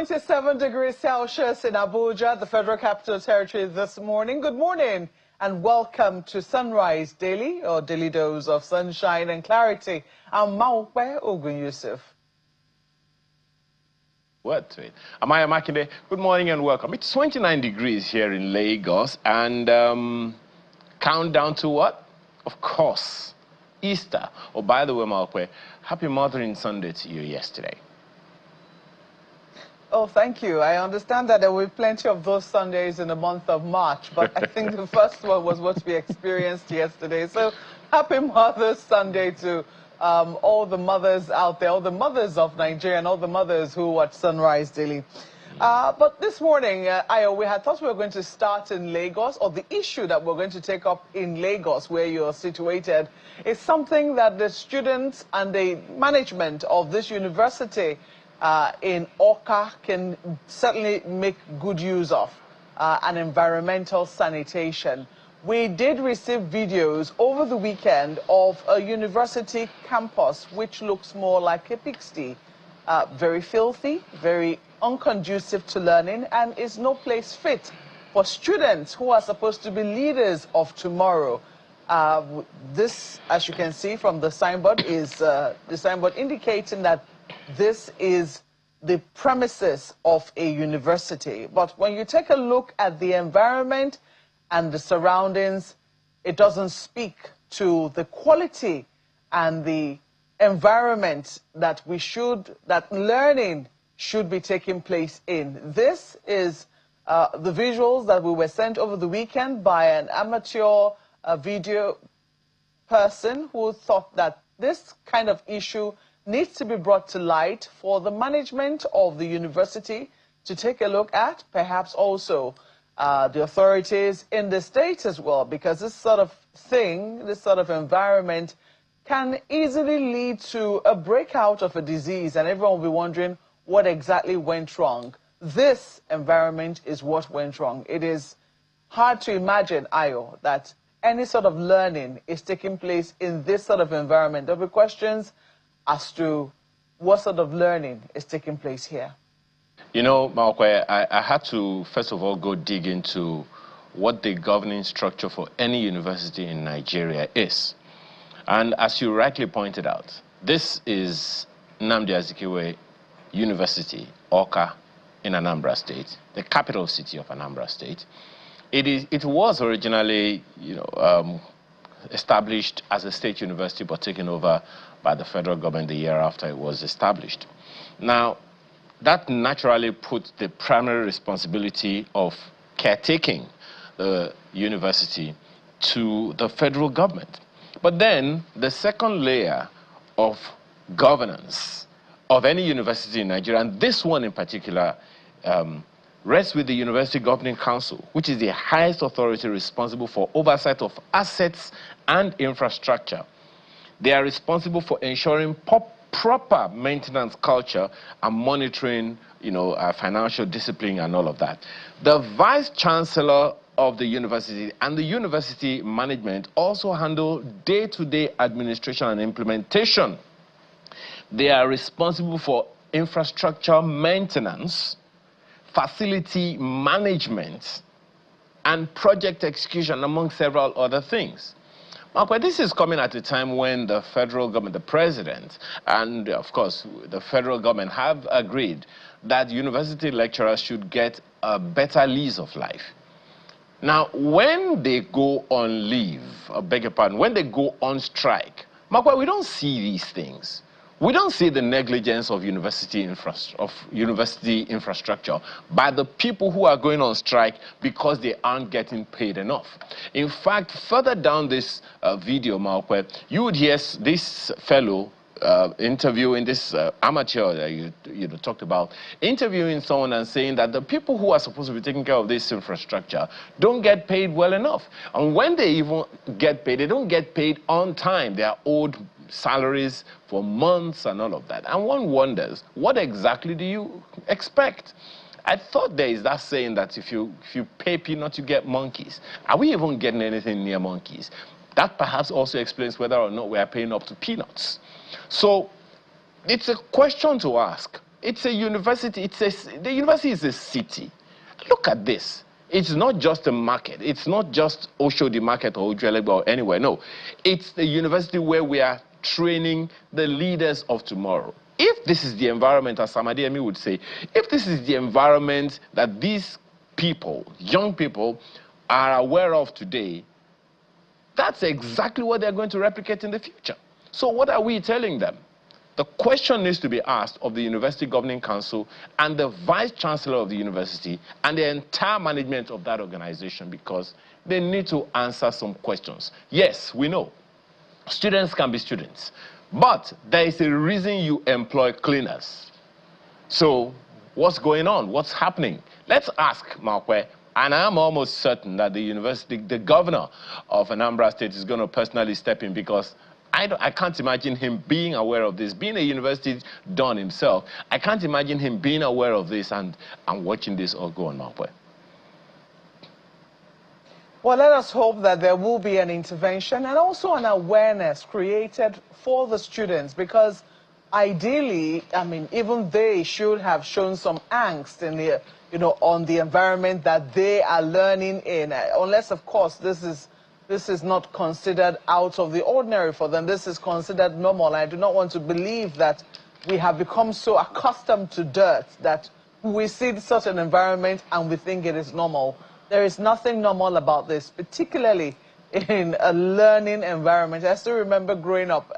27 degrees Celsius in Abuja, the Federal Capital Territory this morning. Good morning and welcome to Sunrise Daily, or Daily Dose of Sunshine and Clarity. I'm Maupe Ogun Yusuf. What to it? Amaya Makinde, good morning and welcome. It's 29 degrees here in Lagos and countdown to what? Of course, Easter. Oh, by the way, Maupe, happy Mothering Sunday to you yesterday. Oh, thank you. I understand that there will be plenty of those Sundays in the month of March, but I think the first one was what we experienced yesterday. So happy Mother's Sunday to all the mothers out there, all the mothers of Nigeria and all the mothers who watch Sunrise Daily. But this morning, we had thought we were going to start in Lagos, or the issue that we're going to take up in Lagos, where you're situated, is something that the students and the management of this university in Awka can certainly make good use of, an environmental sanitation. We did receive videos over the weekend of a university campus which looks more like a pigsty. Very filthy, very unconducive to learning, and is no place fit for students who are supposed to be leaders of tomorrow. This, as you can see from the signboard, is the signboard indicating that this is the premises of a university. But when you take a look at the environment and the surroundings, it doesn't speak to the quality and the environment that learning should be taking place in. This is the visuals that we were sent over the weekend by an amateur video person who thought that this kind of issue needs to be brought to light for the management of the university to take a look at, perhaps also the authorities in the state as well, because this sort of thing, this sort of environment can easily lead to a breakout of a disease, and everyone will be wondering what exactly went wrong. This environment is what went wrong. It is hard to imagine, Ayo, that any sort of learning is taking place in this sort of environment. There'll be questions as to what sort of learning is taking place here. You know, Maokwe, I had to, first of all, go dig into what the governing structure for any university in Nigeria is. And as you rightly pointed out, this is Nnamdi Azikiwe University, Awka, in Anambra State, the capital city of Anambra State. It was originally, established as a state university, but taken over by the federal government the year after it was established. Now, that naturally put the primary responsibility of caretaking the university to the federal government. But then the second layer of governance of any university in Nigeria, and this one in particular, rests with the University Governing Council, which is the highest authority responsible for oversight of assets and infrastructure. They are responsible for ensuring proper maintenance culture and monitoring, financial discipline and all of that. The Vice Chancellor of the university and the university management also handle day-to-day administration and implementation. They are responsible for infrastructure maintenance, facility management, and project execution, among several other things. But this is coming at a time when the federal government, the president, and of course the federal government have agreed that university lecturers should get a better lease of life. Now, when they go on leave, I beg your pardon, when they go on strike, we don't see these things. We don't see the negligence of university infrastructure by the people who are going on strike because they aren't getting paid enough. In fact, further down this video, Maokwe, you would hear this fellow interviewing this amateur that you talked about, interviewing someone and saying that the people who are supposed to be taking care of this infrastructure don't get paid well enough. And when they even get paid, they don't get paid on time. They are owed salaries for months and all of that. And one wonders, what exactly do you expect? I thought there is that saying that if you pay peanuts, you get monkeys. Are we even getting anything near monkeys? That perhaps also explains whether or not we are paying up to peanuts. So it's a question to ask. It's a university. The university is a city. Look at this. It's not just a market. It's not just Oshodi Market or Ujuelegba or anywhere. No, it's the university where we are training the leaders of tomorrow. If this is the environment, as Samadi Emi would say, if this is the environment that these people, young people, are aware of today, that's exactly what they're going to replicate in the future. So what are we telling them? The question needs to be asked of the University Governing Council and the Vice Chancellor of the university and the entire management of that organization, because they need to answer some questions. Yes, we know students can be students, but there is a reason you employ cleaners. So what's going on? What's happening? Let's ask Markwe. And I'm almost certain that the governor of Anambra State is going to personally step in, because I can't imagine him being aware of this. Being a university don himself, I can't imagine him being aware of this and watching this all go on, Markwe. Well, let us hope that there will be an intervention and also an awareness created for the students, because ideally, I mean, even they should have shown some angst in the, on the environment that they are learning in, unless, of course, this is not considered out of the ordinary for them. This is considered normal. I do not want to believe that we have become so accustomed to dirt that we see such an environment and we think it is normal. There is nothing normal about this, particularly in a learning environment. I still remember growing up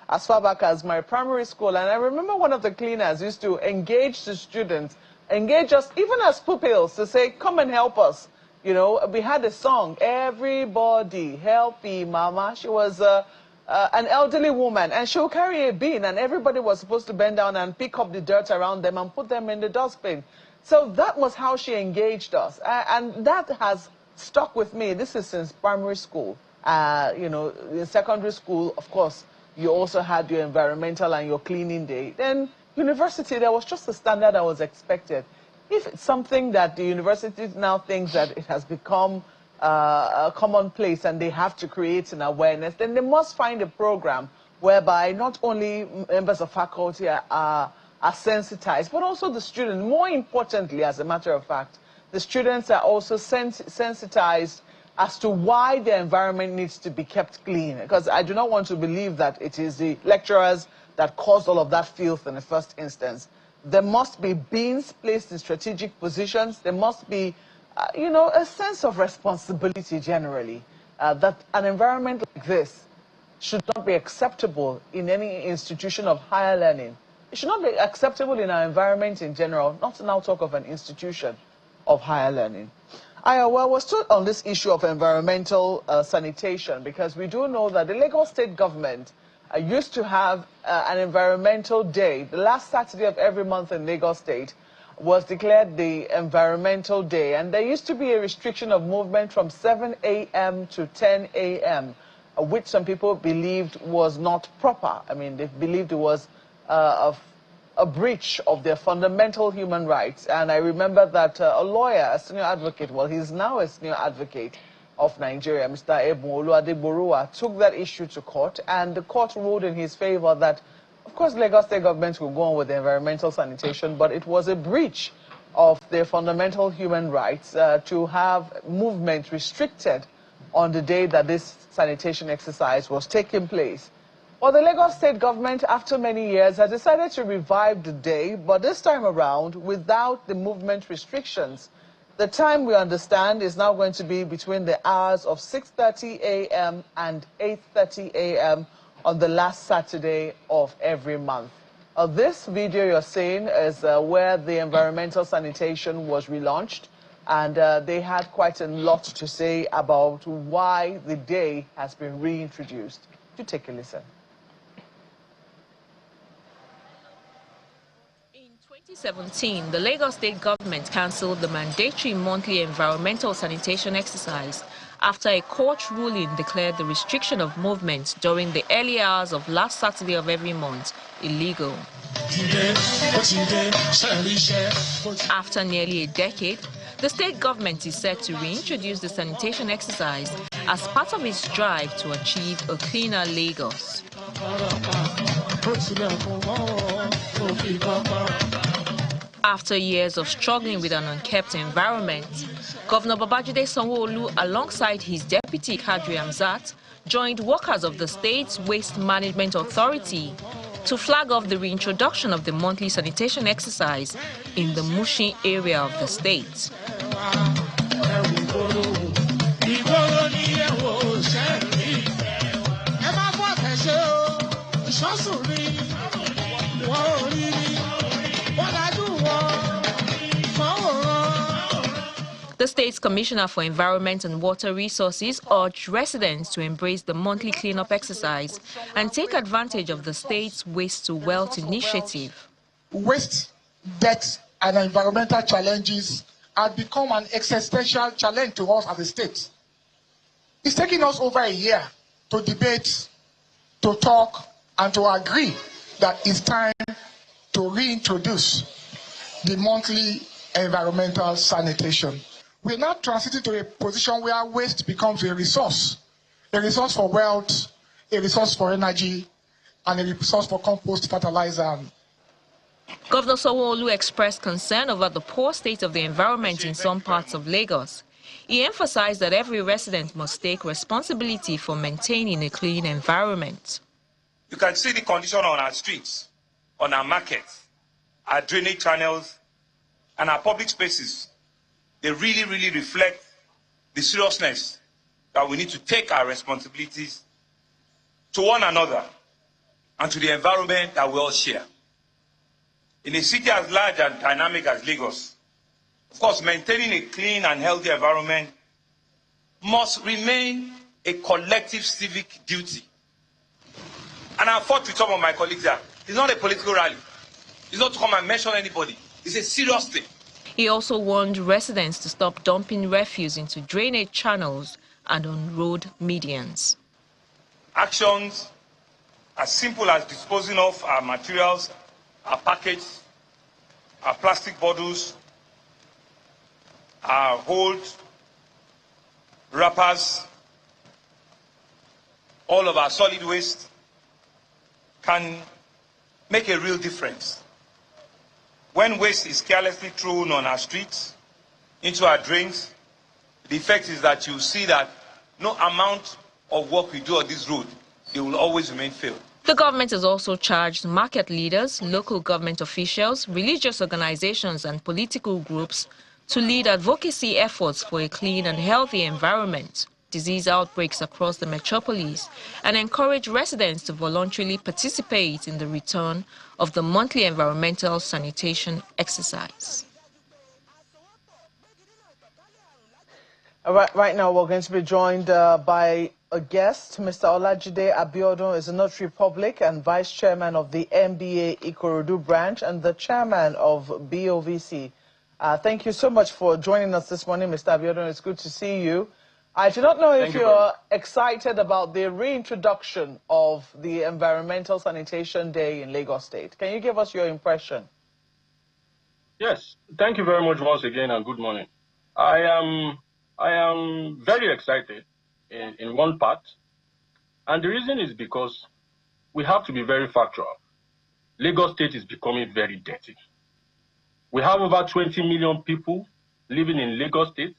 as far back as my primary school, and I remember one of the cleaners used to engage the students, engage us even as pupils, to say, come and help us. We had a song, everybody help me, mama. She was an elderly woman, and she would carry a bin, and everybody was supposed to bend down and pick up the dirt around them and put them in the dustbin. So that was how she engaged us, and that has stuck with me. This is since primary school. In secondary school, of course, you also had your environmental and your cleaning day. Then university, there was just a standard that was expected. If it's something that the university now thinks that it has become a commonplace and they have to create an awareness, then they must find a program whereby not only members of faculty are sensitized, but also the students. More importantly, as a matter of fact, the students are also sensitized as to why the environment needs to be kept clean. Because I do not want to believe that it is the lecturers that caused all of that filth in the first instance. There must be bins placed in strategic positions. There must be, a sense of responsibility generally, that an environment like this should not be acceptable in any institution of higher learning. It should not be acceptable in our environment in general, not to now talk of an institution of higher learning. We're still on this issue of environmental sanitation, because we do know that the Lagos State government used to have an environmental day. The last Saturday of every month in Lagos State was declared the environmental day, and there used to be a restriction of movement from 7 a.m. to 10 a.m., which some people believed was not proper. I mean, they believed it was a breach of their fundamental human rights. And I remember that a lawyer, a senior advocate, well, he's now a senior advocate of Nigeria, Mr. Ebun Oluwadeborua, took that issue to court, and the court ruled in his favor that, of course, Lagos State government will go on with the environmental sanitation, but it was a breach of their fundamental human rights to have movement restricted on the day that this sanitation exercise was taking place. Well, the Lagos State government, after many years, has decided to revive the day, but this time around without the movement restrictions. The time, we understand, is now going to be between the hours of 6:30 a.m. and 8:30 a.m. on the last Saturday of every month. This video you're seeing is where the environmental sanitation was relaunched, and they had quite a lot to say about why the day has been reintroduced. Do take a listen. In 2017, the Lagos State government cancelled the mandatory monthly environmental sanitation exercise after a court ruling declared the restriction of movement during the early hours of last Saturday of every month illegal. After nearly a decade, the state government is set to reintroduce the sanitation exercise as part of its drive to achieve a cleaner Lagos. After years of struggling with an unkept environment, Governor Babajide Sanwo-Olu, alongside his deputy Kadri Hamzat, joined workers of the state's Waste Management Authority to flag off the reintroduction of the monthly sanitation exercise in the Mushin area of the state. The state's Commissioner for Environment and Water Resources urged residents to embrace the monthly cleanup exercise and take advantage of the state's Waste to Wealth initiative. Waste, debt, and environmental challenges have become an existential challenge to us as a state. It's taken us over a year to debate, to talk, and to agree that it's time to reintroduce the monthly environmental sanitation. We're now transiting to a position where waste becomes a resource for wealth, a resource for energy, and a resource for compost fertilizer. Governor Sanwo-Olu expressed concern over the poor state of the environment in some parts of Lagos. He emphasized that every resident must take responsibility for maintaining a clean environment. You can see the condition on our streets, on our markets, our drainage channels, and our public spaces. They really reflect the seriousness that we need to take our responsibilities to one another and to the environment that we all share. In a city as large and dynamic as Lagos, of course, maintaining a clean and healthy environment must remain a collective civic duty. And I fought with some of my colleagues that it's not a political rally. It's not to come and mention anybody. It's a serious thing. He also warned residents to stop dumping refuse into drainage channels and on road medians. Actions as simple as disposing of our materials, our packets, our plastic bottles, our holds, wrappers, all of our solid waste can make a real difference. When waste is carelessly thrown on our streets, into our drains, the effect is that you see that no amount of work we do on this road, it will always remain failed. The government has also charged market leaders, local government officials, religious organizations and political groups to lead advocacy efforts for a clean and healthy environment, disease outbreaks across the metropolis, and encourage residents to voluntarily participate in the return of the monthly environmental sanitation exercise. Right now, we're going to be joined by a guest. Mr. Olajide Abiodun is a notary public and vice chairman of the MBA Ikorodu branch and the chairman of BOVC. Thank you so much for joining us this morning, Mr. Abiodun. It's good to see you. I do not know if you're excited about the reintroduction of the Environmental Sanitation Day in Lagos State. Can you give us your impression? Yes, thank you very much once again and good morning. I am very excited in one part, and the reason is because we have to be very factual. Lagos State is becoming very dirty. We have over 20 million people living in Lagos State.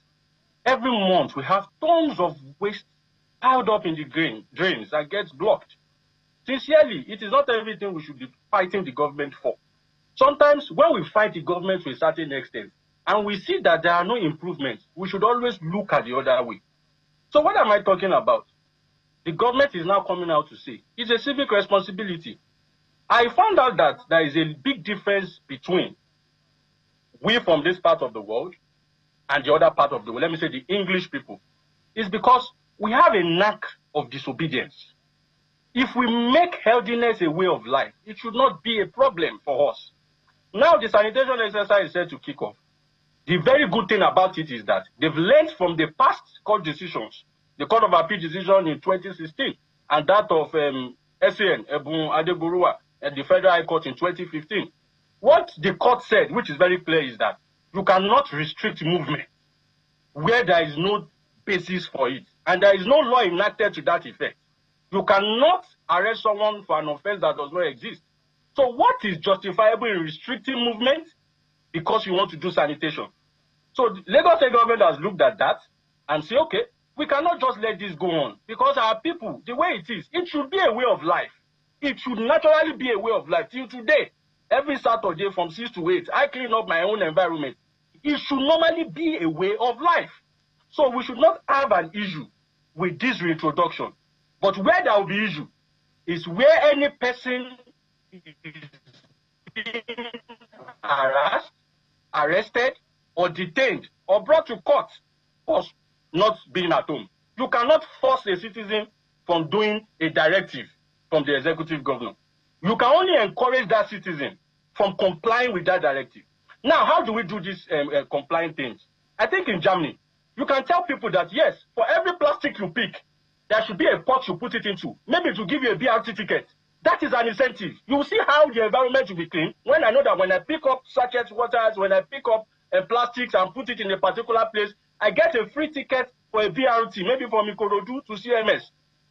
Every month, we have tons of waste piled up in the drains that gets blocked. Sincerely, it is not everything we should be fighting the government for. Sometimes, when we fight the government to a certain extent, and we see that there are no improvements, we should always look at the other way. So what am I talking about? The government is now coming out to say, it's a civic responsibility. I found out that there is a big difference between we from this part of the world and the other part of the world, let me say the English people, is because we have a knack of disobedience. If we make healthiness a way of life, it should not be a problem for us. Now the sanitation exercise is set to kick off. The very good thing about it is that they've learned from the past court decisions, the Court of Appeal decision in 2016, and that of SAN, Ebun Adeburuwa, at the Federal High Court in 2015. What the court said, which is very clear, is that you cannot restrict movement where there is no basis for it, and there is no law enacted to that effect. You cannot arrest someone for an offense that does not exist. So what is justifiable in restricting movement because you want to do sanitation. So the Lagos State government has looked at that and say, okay, we cannot just let this go on because our people, the way it is, it should be a way of life. It should naturally be a way of life. Till today, every Saturday from 6 to 8, I clean up my own environment. It should normally be a way of life. So we should not have an issue with this reintroduction. But where there will be issue is where any person is being harassed, arrested, or detained, or brought to court for not being at home. You cannot force a citizen from doing a directive from the executive governor. You can only encourage that citizen from complying with that directive. Now, how do we do these complying things? I think in Germany, you can tell people that, yes, for every plastic you pick, there should be a pot you put it into, maybe to give you a BRT ticket. That is an incentive. You will see how the environment will be clean when I know that when I pick up sachet waters, when I pick up plastics and put it in a particular place, I get a free ticket for a BRT, maybe from Ikorodu to CMS.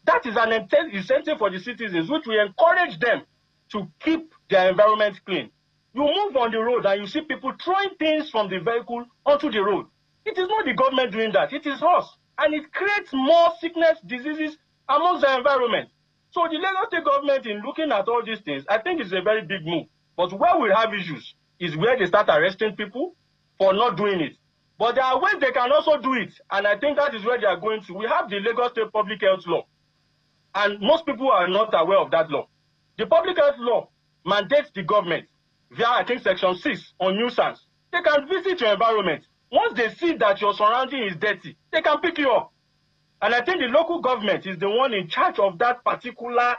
That is an incentive for the citizens, which will encourage them to keep their environment clean. You move on the road and you see people throwing things from the vehicle onto the road. It is not the government doing that, it is us. And it creates more sickness, diseases amongst the environment. So the Lagos State government, in looking at all these things, I think it's a very big move. But where we have issues is where they start arresting people for not doing it. But there are ways they can also do it, and I think that is where they are going to. We have the Lagos State Public Health Law, and most people are not aware of that law. The Public Health Law mandates the government, via I think Section 6 on nuisance. They can visit your environment. Once they see that your surrounding is dirty, they can pick you up. And I think the local government is the one in charge of that particular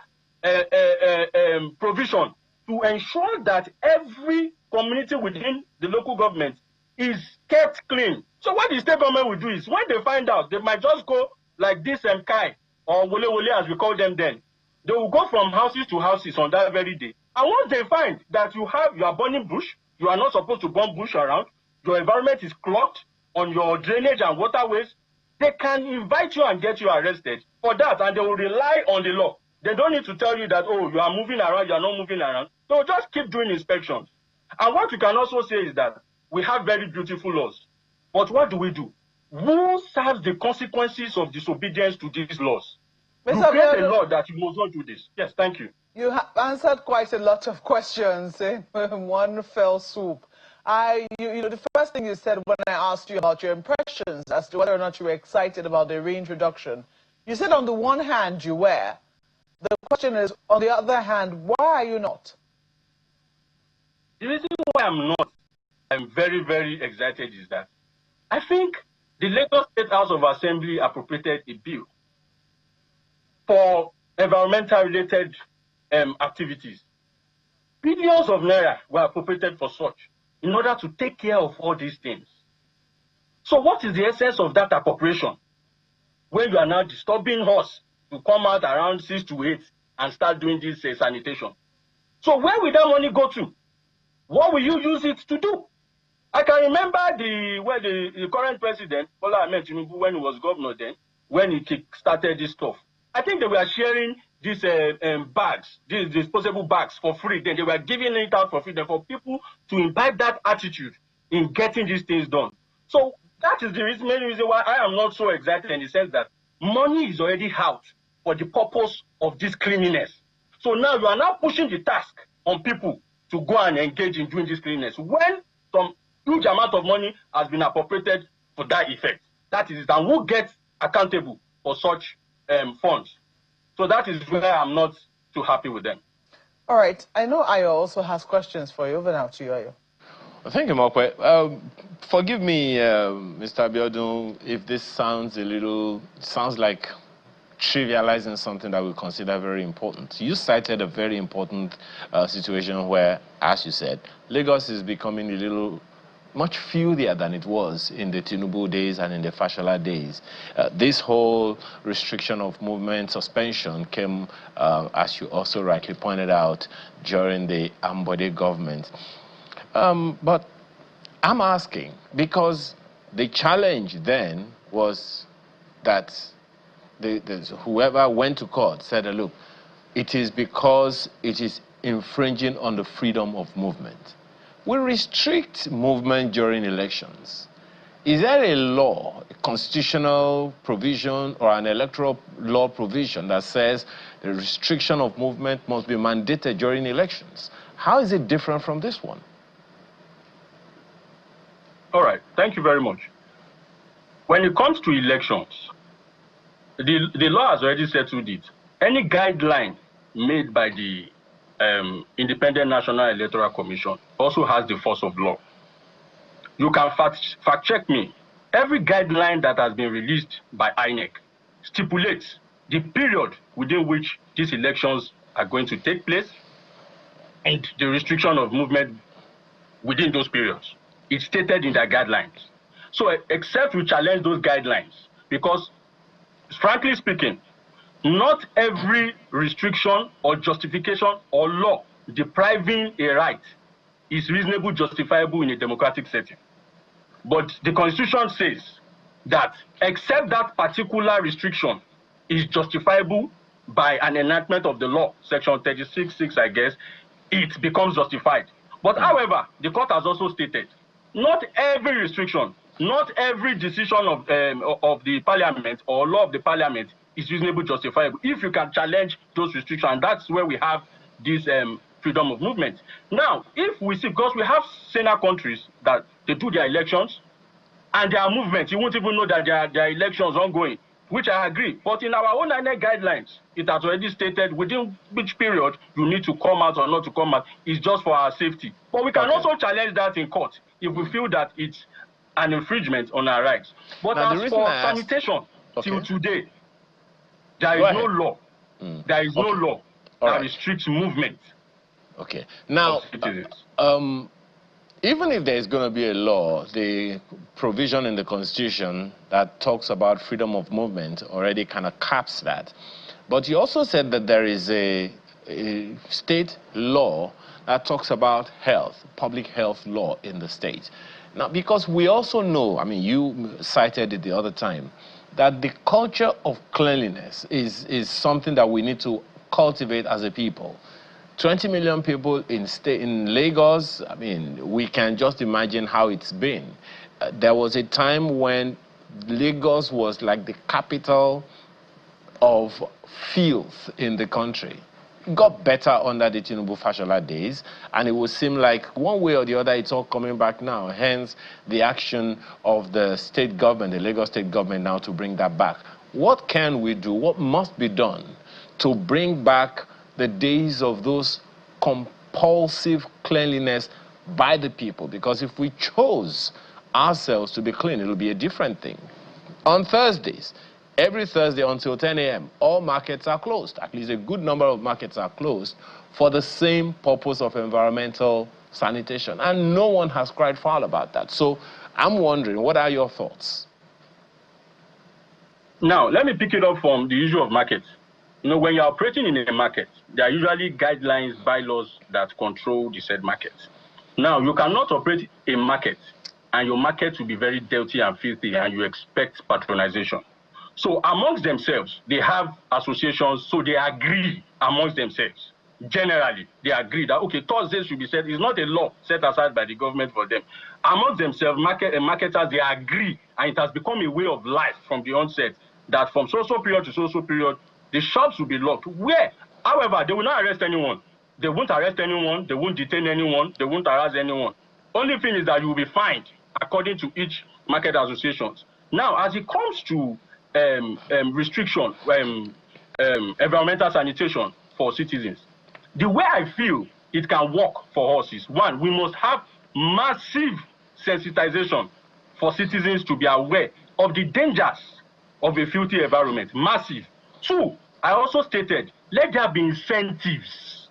provision to ensure that every community within the local government is kept clean. So what the state government will do is, when they find out, they might just go like this Kai or Wole Wole as we call them then. They will go from houses to houses on that very day. And once they find that you are burning bush, you are not supposed to burn bush around, your environment is clogged on your drainage and waterways, they can invite you and get you arrested for that, and they will rely on the law. They don't need to tell you that, oh, you are moving around, you are not moving around. They will just keep doing inspections. And what we can also say is that we have very beautiful laws. But what do? Who serves the consequences of disobedience to these laws? You create a law that you must not do this. Yes, thank you. You have answered quite a lot of questions in one fell swoop. The first thing you said when I asked you about your impressions as to whether or not you were excited about the reintroduction, you said on the one hand you were. The question is, on the other hand, why are you not? The reason why I'm very, very excited is that I think the Lagos State House of Assembly appropriated a bill for environmental-related activities. Billions of naira were appropriated for such in order to take care of all these things. So what is the essence of that appropriation when you are now disturbing us to come out around 6 to 8 and start doing this sanitation? So where will that money go to? What will you use it to do? I can remember the current president, Bola Ahmed Tinubu, when he was governor then, when he started this stuff. I think they were sharing these bags, these disposable bags for free. Then they were giving it out for free then for people to imbibe that attitude in getting these things done. So that is the main reason why I am not so excited, in the sense that money is already out for the purpose of this cleanliness. So now you are now pushing the task on people to go and engage in doing this cleanliness when some huge amount of money has been appropriated for that effect. That is it. And who gets accountable for such funds? So that is where I'm not too happy with them. All right. I know Ayo also has questions for you. Over now to you, Ayo. Thank you, Mokwe. Forgive me, Mr. Abiodun, if this sounds like trivializing something that we consider very important. You cited a very important situation where, as you said, Lagos is becoming much filthier than it was in the Tinubu days and in the Fashola days. This whole restriction of movement suspension came, as you also rightly pointed out, during the Ambode government. But I'm asking, because the challenge then was that whoever went to court said, look, it is because it is infringing on the freedom of movement. we restrict movement during elections. Is there a law, a constitutional provision or an electoral law provision that says the restriction of movement must be mandated during elections? How is it different from this one? All right, thank you very much. When it comes to elections, the law has already settled it. Any guideline made by the Independent National Electoral Commission also has the force of law. You can fact check me. Every guideline that has been released by INEC stipulates the period within which these elections are going to take place and the restriction of movement within those periods. It's stated in their guidelines. So except we challenge those guidelines, because frankly speaking, not every restriction or justification or law depriving a right is reasonably justifiable in a democratic setting. But the Constitution says that except that particular restriction is justifiable by an enactment of the law, section 36(6), I guess, it becomes justified. But however, the court has also stated, not every restriction, not every decision of the parliament or law of the parliament is reasonably justifiable. If you can challenge those restrictions, that's where we have this freedom of movement. Now, if we see, because we have Senate countries that they do their elections and their movements, you won't even know that there are elections ongoing, which I agree. But in our own INEC guidelines, it has already stated within which period you need to come out or not to come out. It's just for our safety. But we can also challenge that in court if we feel that it's an infringement on our rights. But now, as for sanitation, till today, there is no law. There is no law that restricts movement. Okay. Now, even if there is going to be a law, the provision in the Constitution that talks about freedom of movement already kind of caps that. But you also said that there is a state law that talks about health, public health law in the state. Now, because we also know, I mean, you cited it the other time, that the culture of cleanliness is something that we need to cultivate as a people. 20 million people in Lagos, I mean, we can just imagine how it's been. There was a time when Lagos was like the capital of filth in the country. It got better under the Tinubu-Fashola days, and it would seem like one way or the other it's all coming back now, hence the action of the state government, the Lagos state government now to bring that back. What can we do? What must be done to bring back the days of those compulsive cleanliness by the people? Because if we chose ourselves to be clean, it'll be a different thing. On Thursdays, every Thursday until 10 a.m., all markets are closed. At least a good number of markets are closed for the same purpose of environmental sanitation. And no one has cried foul about that. So I'm wondering, what are your thoughts? Now, let me pick it up from the issue of markets. You know, when you're operating in a market, there are usually guidelines, bylaws that control the said market. Now, you cannot operate a market and your market will be very dirty and filthy and you expect patronization. So amongst themselves, they have associations, so they agree amongst themselves. Generally, they agree that, okay, Thursdays should be set. It's not a law set aside by the government for them. Amongst themselves, marketers, they agree, and it has become a way of life from the onset that from so-so period to so-so period, the shops will be locked. Where, however, they will not arrest anyone. They won't arrest anyone. They won't detain anyone. They won't harass anyone. Only thing is that you will be fined according to each market associations. Now, as it comes to restriction, environmental sanitation for citizens, the way I feel it can work for us is, one, we must have massive sensitization for citizens to be aware of the dangers of a filthy environment. Massive. Two, I also stated, let there be incentives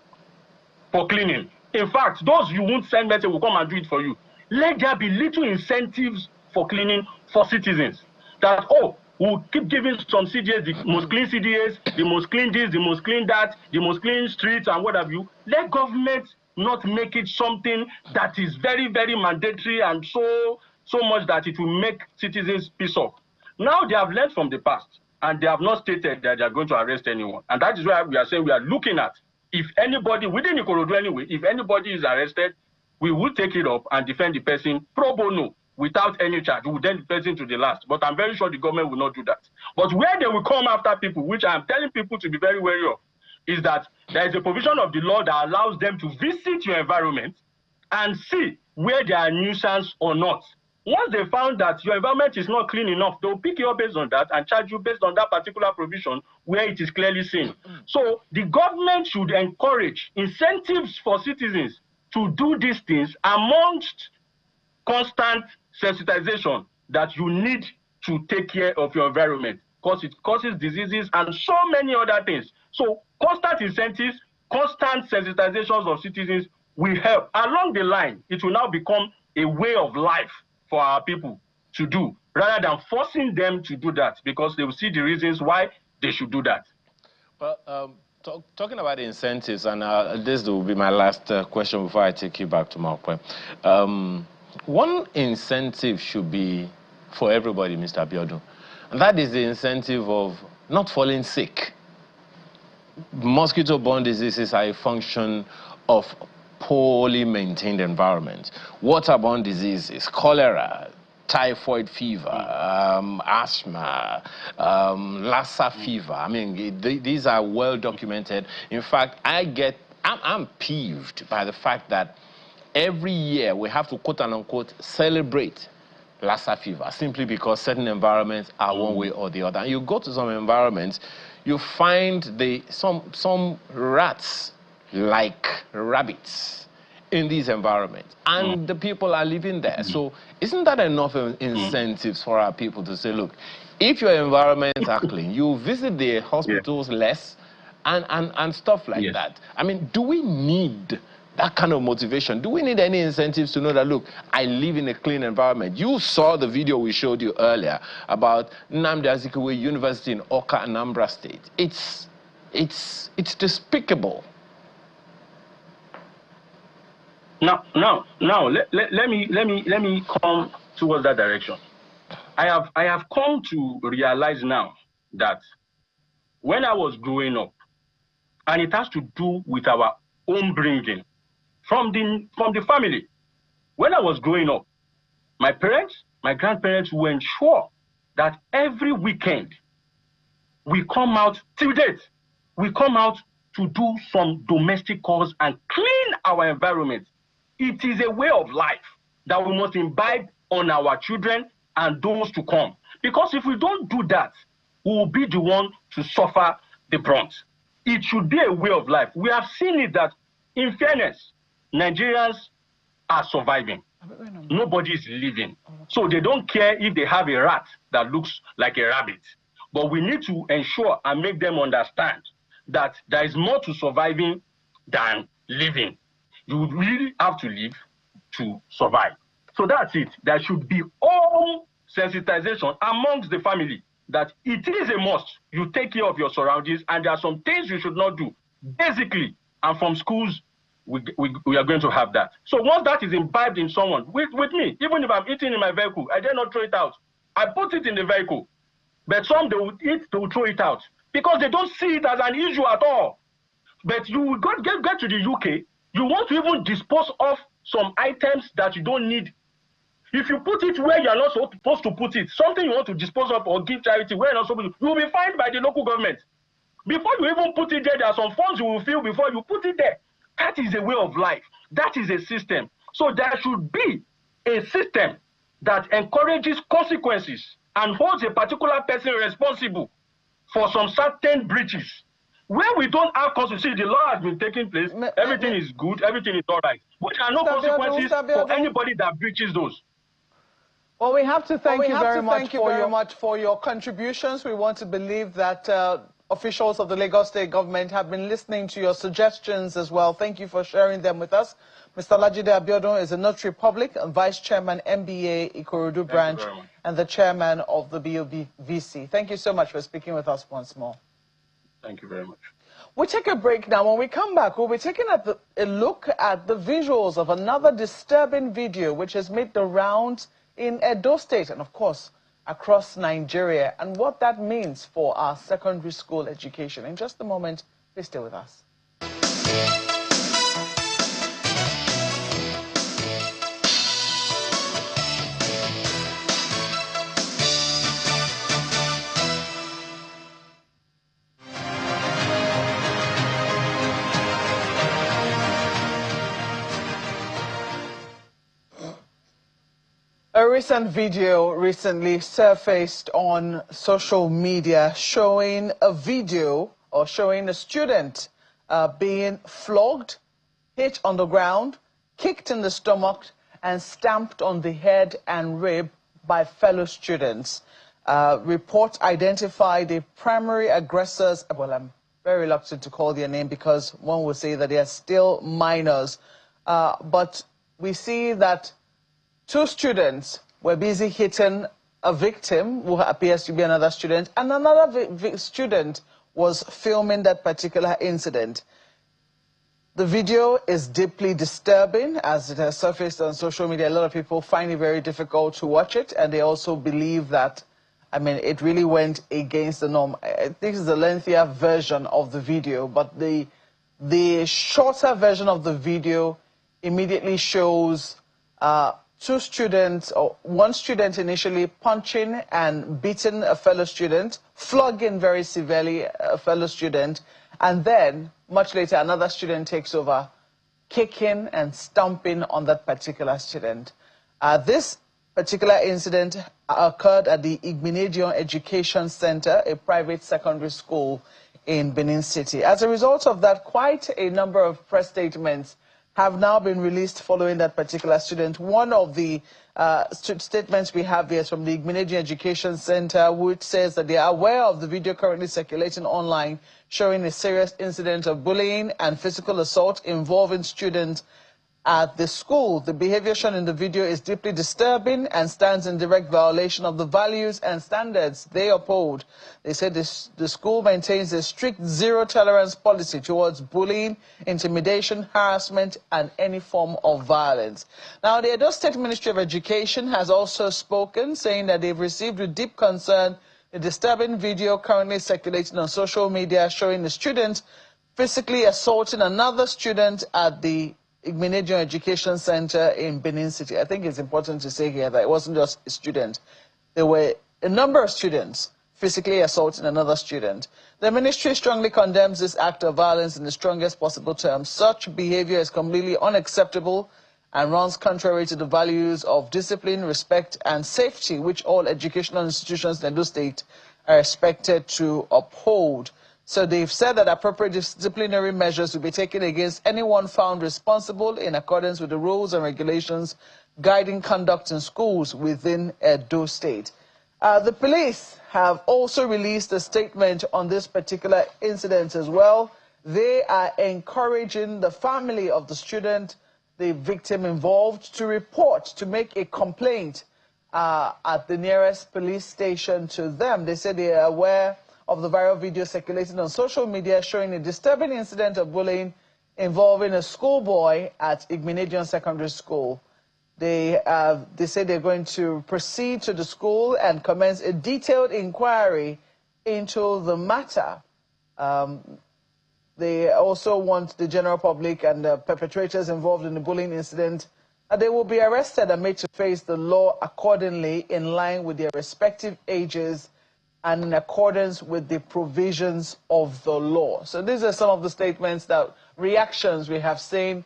for cleaning. In fact, those you won't send message will come and do it for you. Let there be little incentives for cleaning for citizens. That, oh, we'll keep giving some CDAs, the most clean CDAs, the most clean this, the most clean that, the most clean streets and what have you. Let government not make it something that is very, very mandatory and so much that it will make citizens piss off. Now they have learned from the past. And they have not stated that they are going to arrest anyone. And that is why we are saying we are looking at, if anybody, within Ikorodu anyway, if anybody is arrested, we will take it up and defend the person pro bono without any charge. We will defend the person to the last. But I'm very sure the government will not do that. But where they will come after people, which I'm telling people to be very wary of, is that there is a provision of the law that allows them to visit your environment and see where there are nuisance or not. Once they found that your environment is not clean enough, they'll pick you up based on that and charge you based on that particular provision where it is clearly seen. So the government should encourage incentives for citizens to do these things amongst constant sensitization that you need to take care of your environment because it causes diseases and so many other things. So constant incentives, constant sensitizations of citizens will help. Along the line, it will now become a way of life for our people to do, rather than forcing them to do that, because they will see the reasons why they should do that. Well, talking about incentives, and this will be my last question before I take you back to Malcolm. One incentive should be for everybody, Mr. Abiodun, and that is the incentive of not falling sick. Mosquito-borne diseases are a function of poorly maintained environment. Waterborne diseases, cholera, typhoid fever, asthma, Lassa fever. I mean, these are well documented. In fact, I'm peeved by the fact that every year we have to quote and unquote celebrate Lassa fever simply because certain environments are one way or the other. And you go to some environments, you find some rats like rabbits in these environments, and the people are living there. So isn't that enough incentives for our people to say, look, if your environments are clean, you visit the hospitals less and stuff like that? I mean, do we need that kind of motivation? Do we need any incentives to know that, look, I live in a clean environment? You saw the video we showed you earlier about Nnamdi Azikiwe University in Awka, Anambra State. It's despicable. Now, let me come towards that direction. I have come to realize now that when I was growing up, and it has to do with our own bringing from the family. When I was growing up, my parents, my grandparents will ensure that every weekend we come out, till date, we come out to do some domestic chores and clean our environment. It is a way of life that we must imbibe on our children and those to come. Because if we don't do that, we will be the one to suffer the brunt. It should be a way of life. We have seen it that, in fairness, Nigerians are surviving. Nobody is living. So they don't care if they have a rat that looks like a rabbit. But we need to ensure and make them understand that there is more to surviving than living. You would really have to live to survive. So that's it. There should be all sensitization amongst the family that it is a must. You take care of your surroundings, and there are some things you should not do. Basically, and from schools, we are going to have that. So once that is imbibed in someone, with me, even if I'm eating in my vehicle, I dare not throw it out. I put it in the vehicle. But some, they will eat, they will throw it out because they don't see it as an issue at all. But you will get to the UK, you want to even dispose of some items that you don't need. If you put it where you are not supposed to put it, something you want to dispose of or give charity where you're not supposed to, you will be fined by the local government. Before you even put it there, there are some forms you will fill before you put it there. That is a way of life. That is a system. So there should be a system that encourages consequences and holds a particular person responsible for some certain breaches. Where we don't have consequences, the law has been taking place, everything is good, everything is all right. But there are no consequences for anybody that breaches those. Well, we have to thank you very much for your contributions. We want to believe that officials of the Lagos State government have been listening to your suggestions as well. Thank you for sharing them with us. Mr. Lajide Abiodun is a notary public and Vice Chairman, MBA Ikorodu branch, and the Chairman of the BOVC. Thank you so much for speaking with us once more. Thank you very much. We'll take a break now. When we come back, we'll be taking a look at the visuals of another disturbing video which has made the rounds in Edo State and, of course, across Nigeria, and what that means for our secondary school education. In just a moment, please stay with us. A recent video recently surfaced on social media showing a video or showing a student being flogged, hit on the ground, kicked in the stomach, and stamped on the head and rib by fellow students. Reports identified the primary aggressors. Well, I'm very reluctant to call their name because one would say that they are still minors. But we see that two students were busy hitting a victim who appears to be another student, and another student was filming that particular incident. The video is deeply disturbing as it has surfaced on social media. A lot of people find it very difficult to watch it, and they also believe that, I mean, it really went against the norm. This is the lengthier version of the video, but the shorter version of the video immediately shows two students, or one student initially punching and beating a fellow student, flogging very severely a fellow student, and then much later another student takes over, kicking and stomping on that particular student. This particular incident occurred at the Igbinedion Education Center, a private secondary school in Benin City. As a result of that, quite a number of press statements have now been released following that particular student. One of the statements we have here is from the Igbinedion Education Center, which says that they are aware of the video currently circulating online showing a serious incident of bullying and physical assault involving students at the school. The behavior shown in the video is deeply disturbing and stands in direct violation of the values and standards they uphold. They said the school maintains a strict zero-tolerance policy towards bullying, intimidation, harassment, and any form of violence. Now, the Edo State Ministry of Education has also spoken, saying that they've received with deep concern the disturbing video currently circulating on social media showing the student physically assaulting another student at the Igbinedion Education Center in Benin City. I think it's important to say here that it wasn't just a student. There were a number of students physically assaulting another student. The ministry strongly condemns this act of violence in the strongest possible terms. Such behavior is completely unacceptable and runs contrary to the values of discipline, respect, and safety, which all educational institutions in Edo State are expected to uphold. So they've said that appropriate disciplinary measures will be taken against anyone found responsible in accordance with the rules and regulations guiding conduct in schools within Edo State. The police have also released a statement on this particular incident as well. They are encouraging the family of the student, the victim involved, to report, to make a complaint at the nearest police station to them. They said they are aware of the viral video circulating on social media showing a disturbing incident of bullying involving a schoolboy at Igbinedion Secondary School. They say they're going to proceed to the school and commence a detailed inquiry into the matter. They also want the general public and the perpetrators involved in the bullying incident, they will be arrested and made to face the law accordingly in line with their respective ages and in accordance with the provisions of the law. So these are some of the statements, reactions we have seen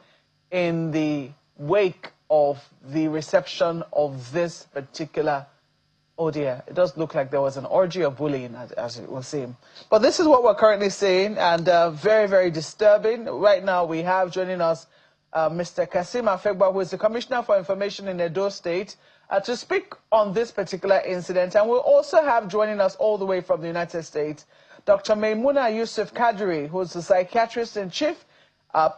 in the wake of the reception of this particular, oh dear, it does look like there was an orgy of bullying, as it will seem. But this is what we're currently seeing, and very, very disturbing. Right now we have joining us Mr. Kasim Afegba, who is the Commissioner for Information in Edo State, to speak on this particular incident. And we'll also have joining us all the way from the United States, Dr. Maimuna Yusuf Kadri, who is the psychiatrist in chief,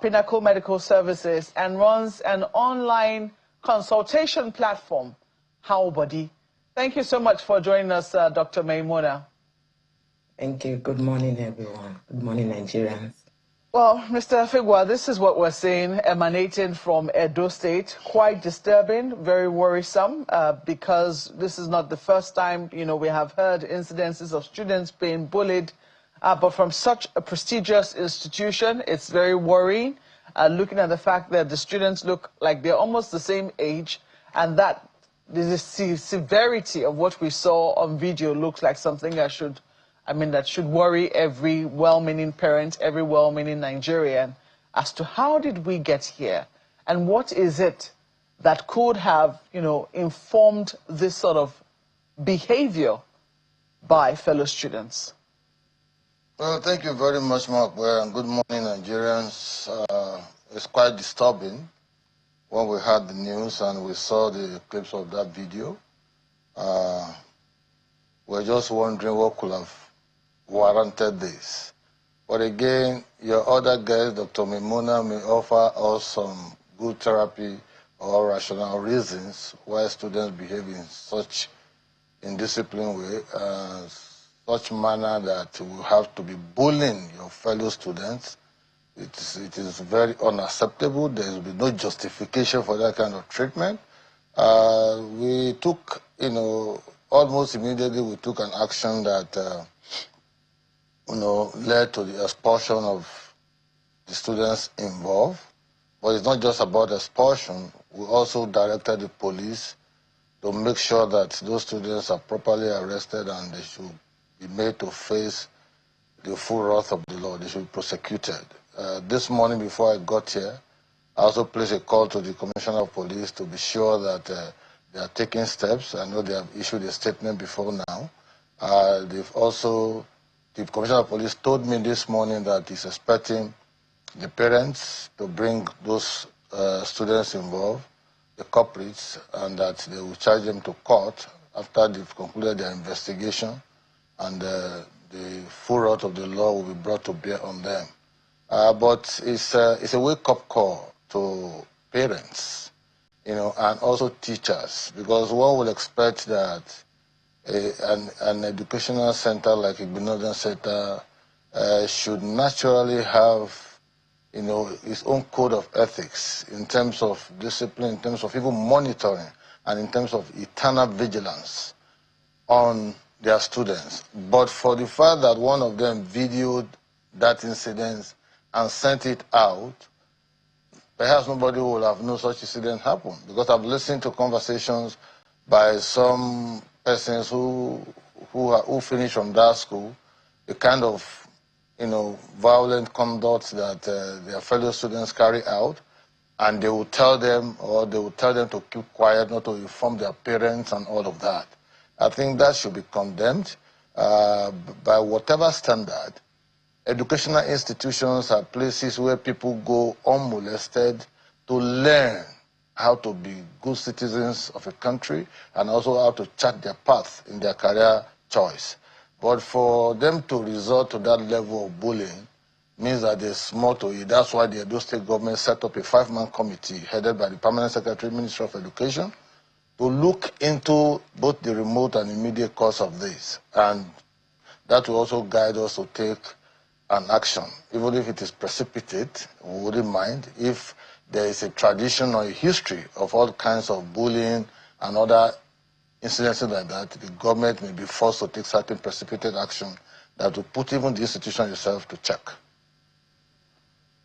Pinnacle Medical Services, and runs an online consultation platform, How Body. Thank you so much for joining us, Dr. Maimuna. Thank you. Good morning, everyone. Good morning, Nigerians. Well, Mr. Afegwa, this is what we're seeing emanating from Edo State. Quite disturbing, very worrisome, because this is not the first time, we have heard incidences of students being bullied, but from such a prestigious institution, it's very worrying, looking at the fact that the students look like they're almost the same age, and that the severity of what we saw on video looks like something that should worry every well-meaning parent, every well-meaning Nigerian as to how did we get here and what is it that could have, informed this sort of behavior by fellow students? Well, thank you very much, Mark, and good morning, Nigerians. It's quite disturbing when we heard the news and we saw the clips of that video. We're just wondering what could have warranted this. But again, your other guest, Dr. Mimuna, may offer us some good therapy or rational reasons why students behave in such indisciplined way, such manner that you will have to be bullying your fellow students. It is very unacceptable. There will be no justification for that kind of treatment. We took, almost immediately we took an action that, led to the expulsion of the students involved. But it's not just about expulsion. We also directed the police to make sure that those students are properly arrested and they should be made to face the full wrath of the law. They should be prosecuted. This morning before I got here, I also placed a call to the Commissioner of Police to be sure that they are taking steps. I know they have issued a statement before now. The Commissioner of Police told me this morning that he's expecting the parents to bring those students involved, the culprits, and that they will charge them to court after they've concluded their investigation, and the full wrath of the law will be brought to bear on them. But it's a wake-up call to parents, and also teachers, because one will expect that an educational center like Igbinedion Center should naturally have its own code of ethics in terms of discipline, in terms of even monitoring, and in terms of eternal vigilance on their students. But for the fact that one of them videoed that incident and sent it out, perhaps nobody will have known such incident happen, because I've listened to conversations by some persons who finished from that school, the kind of violent conduct that their fellow students carry out, and they will tell them to keep quiet, not to inform their parents and all of that. I think that should be condemned by whatever standard. Educational institutions are places where people go unmolested to learn how to be good citizens of a country and also how to chart their path in their career choice. But for them to resort to that level of bullying means that there's more to it. That's why the Edo State government set up a 5-man committee headed by the Permanent Secretary, Ministry of Education, to look into both the remote and immediate cause of this. And that will also guide us to take an action. Even if it is precipitate, we wouldn't mind. If there is a tradition or a history of all kinds of bullying and other incidences like that, the government may be forced to take certain precipitate action that will put even the institution itself to check.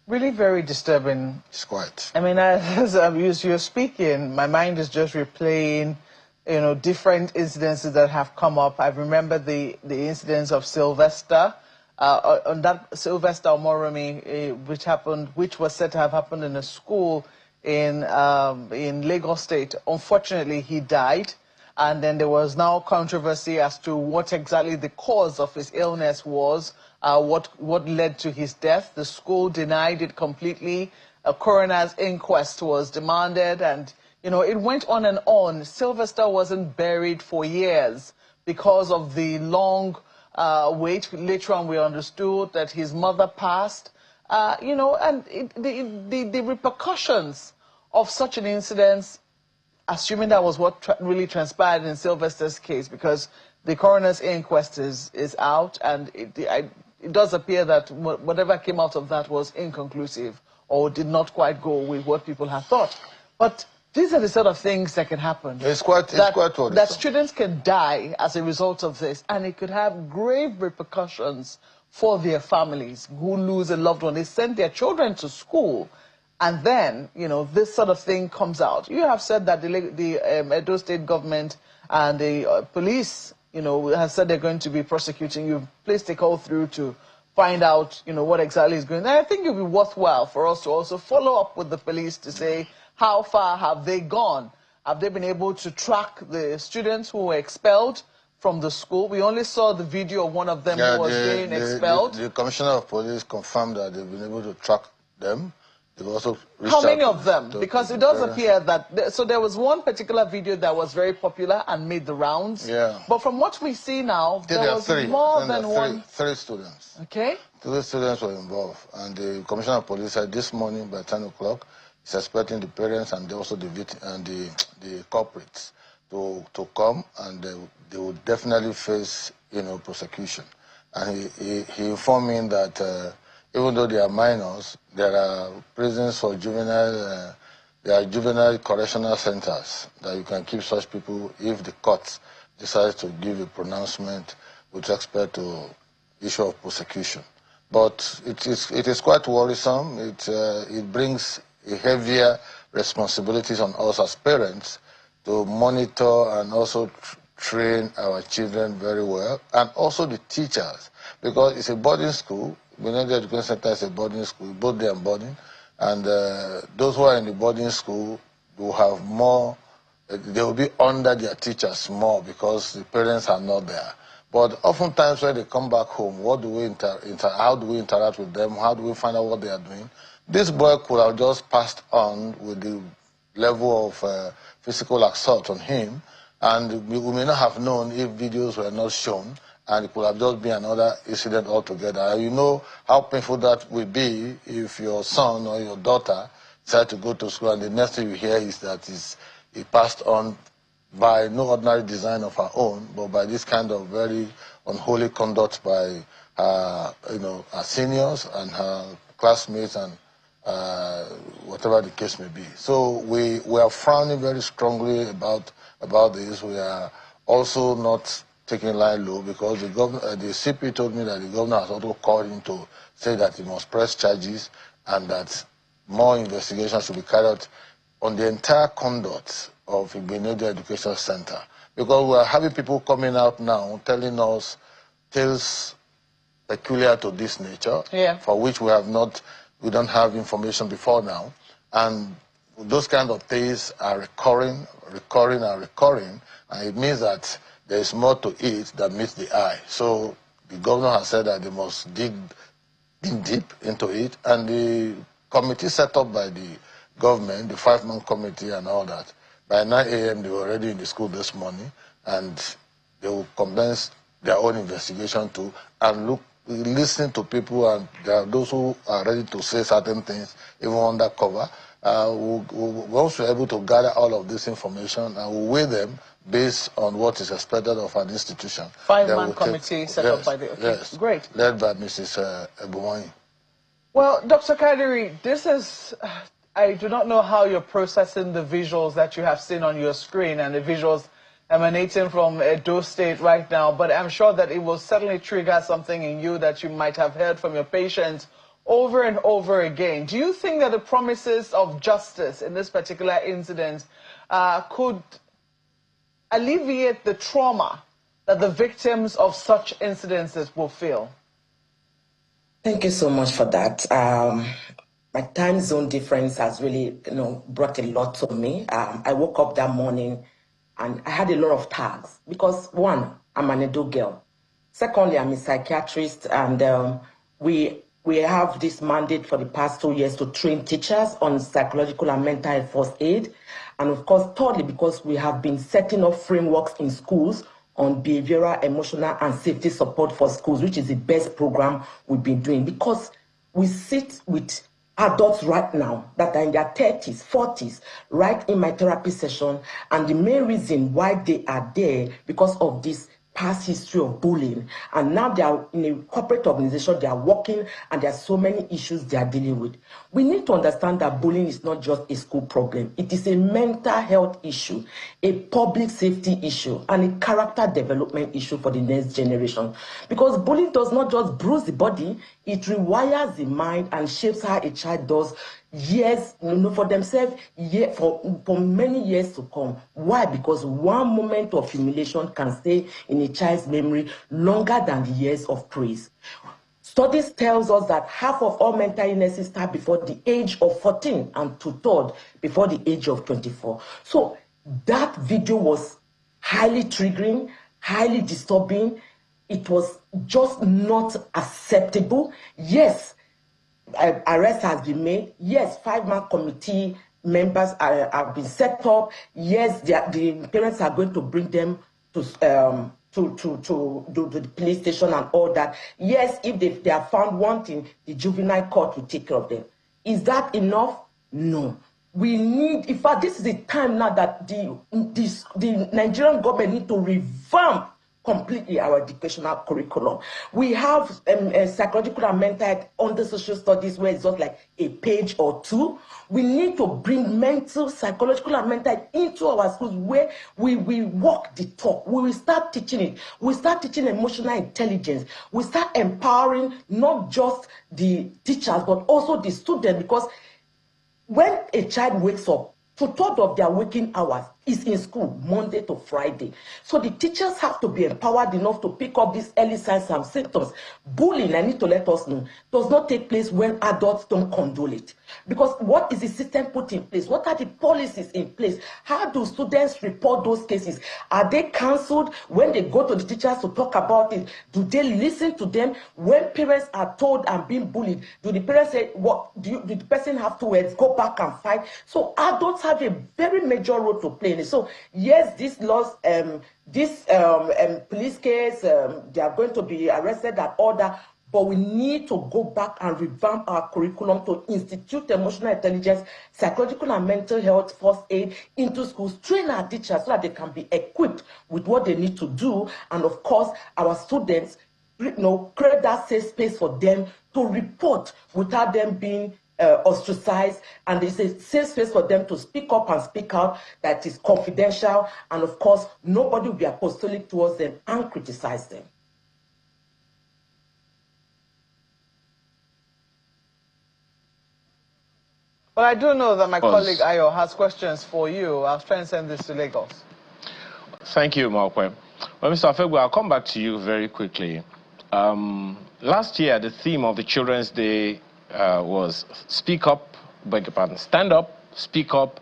Really very disturbing. It's quite. I mean, as you're speaking, my mind is just replaying, different incidences that have come up. I remember the incidents of Sylvester, on that Sylvester Omoromi, which was said to have happened in a school in Lagos State. Unfortunately, he died. And then there was now controversy as to what exactly the cause of his illness was, what led to his death. The school denied it completely. A coroner's inquest was demanded, and it went on and on. Sylvester wasn't buried for years because of the long wait. Later on, we understood that his mother passed. And the repercussions of such an incident, assuming that was what really transpired in Sylvester's case, because the coroner's inquest is out, and it does appear that whatever came out of that was inconclusive or did not quite go with what people had thought. But these are the sort of things that can happen. It's quite worrisome. That students can die as a result of this, and it could have grave repercussions for their families who lose a loved one. They send their children to school, and then, this sort of thing comes out. You have said that the Edo State government and the police, have said they're going to be prosecuting. You've placed a call through to find out, what exactly is going on. I think it would be worthwhile for us to also follow up with the police to say, How far have they gone? Have they been able to track the students who were expelled from the school? We only saw the video of one of them who was being expelled. The Commissioner of Police confirmed that they've been able to track them. They've also How many of them? Because it does appear that... So there was one particular video that was very popular and made the rounds. Yeah. But from what we see now, there was more than one... Three students. Okay. 3 students were involved. And the Commissioner of Police said this morning by 10 o'clock, he's expecting the parents and also the culprits to come, and they will definitely face, prosecution. And he informed me that even though they are minors, there are prisons for juvenile, there are juvenile correctional centers that you can keep such people if the court decides to give a pronouncement with respect to issue of prosecution. But it is quite worrisome. It brings a heavier responsibilities on us as parents to monitor and also train our children very well, and also the teachers, because it's a boarding school. Igbinedion Education Center is a boarding school, both day and boarding, and those who are in the boarding school will have more, they will be under their teachers more because the parents are not there. But oftentimes when they come back home, what do we how do we interact with them? How do we find out what they are doing? This boy could have just passed on with the level of physical assault on him, and we may not have known if videos were not shown, and it could have just been another incident altogether. You know how painful that will be if your son or your daughter decide to go to school and the next thing you hear is that he passed on by no ordinary design of her own, but by this kind of very unholy conduct by her seniors and her classmates and whatever the case may be. So we are frowning very strongly about this. We are also not taking line low because the CP told me that the governor has also called him to say that he must press charges and that more investigation should be carried out on the entire conduct of Igbinedion Education Center. Because we are having people coming out now telling us tales peculiar to this nature, for which we don't have information before now. And those kind of things are recurring, and it means that there is more to it than meets the eye. So the governor has said that they must dig deep into it, and the committee set up by the government, the 5-man committee and all that, by 9 a.m. they were already in the school this morning, and they will commence their own investigation too, and listen to people, and there are those who are ready to say certain things, even undercover. Once we're able to gather all of this information, and we'll weigh them based on what is expected of an institution. 5-man committee set up by the... Okay, great. Led by Mrs. Ebuwanyi. Well, Dr. Kadiri, this is... I do not know how you're processing the visuals that you have seen on your screen and the visuals emanating from Edo State right now, but I'm sure that it will certainly trigger something in you that you might have heard from your patients over and over again. Do you think that the promises of justice in this particular incident could alleviate the trauma that the victims of such incidences will feel? Thank you so much for that. My time zone difference has really, brought a lot to me. I woke up that morning and I had a lot of tags because, one, I'm an Edo girl. Secondly, I'm a psychiatrist, and we have this mandate for the past 2 years to train teachers on psychological and mental health first aid. And of course, thirdly, because we have been setting up frameworks in schools on behavioral, emotional, and safety support for schools, which is the best program we've been doing, because we sit with adults right now that are in their 30s, 40s, right in my therapy session, and the main reason why they are there because of this past history of bullying, and now they are in a corporate organization, they are working, and there are so many issues they are dealing with. We need to understand that bullying is not just a school problem. It is a mental health issue, a public safety issue, and a character development issue for the next generation. Because bullying does not just bruise the body, it rewires the mind and shapes how a child does years, for themselves, for many years to come. Why? Because one moment of humiliation can stay in a child's memory longer than the years of praise. Studies tells us that half of all mental illnesses start before the age of 14 and two-thirds before the age of 24. So that video was highly triggering, highly disturbing. It was just not acceptable. Yes, arrest has been made. Yes, 5-man committee members have been set up. Yes, the parents are going to bring them to the police station and all that. Yes, if they are found wanting, the juvenile court will take care of them. Is that enough? No. We need, in fact, this is the time now that the Nigerian government need to revamp completely our educational curriculum. We have psychological and mental health under social studies where it's just like a page or two. We need to bring mental, psychological and mental health into our schools where we walk the talk. We will start teaching it. We start teaching emotional intelligence. We start empowering not just the teachers but also the students, because when a child wakes up, two-thirds of their waking hours is in school, Monday to Friday. So the teachers have to be empowered enough to pick up these early signs and symptoms. Bullying, I need to let us know, does not take place when adults don't condone it. Because what is the system put in place? What are the policies in place? How do students report those cases? Are they cancelled when they go to the teachers to talk about it? Do they listen to them? When parents are told and being bullied, do the parents say, what do the person have to go back and fight? So adults have a very major role to play in it. So yes, this laws, police case, they are going to be arrested and all that. But we need to go back and revamp our curriculum to institute emotional intelligence, psychological and mental health, first aid into schools, train our teachers so that they can be equipped with what they need to do. And of course, our students, create that safe space for them to report without them being ostracized. And there's a safe space for them to speak up and speak out that is confidential. And of course, nobody will be apostolic towards them and criticize them. Well, I do know that my colleague Ayo has questions for you. I'll try and send this to Lagos. Thank you, Malkwe. Well, Mr. Afegwu, I'll come back to you very quickly. Last year, the theme of the Children's Day was Speak Up, Stand Up, Speak Up,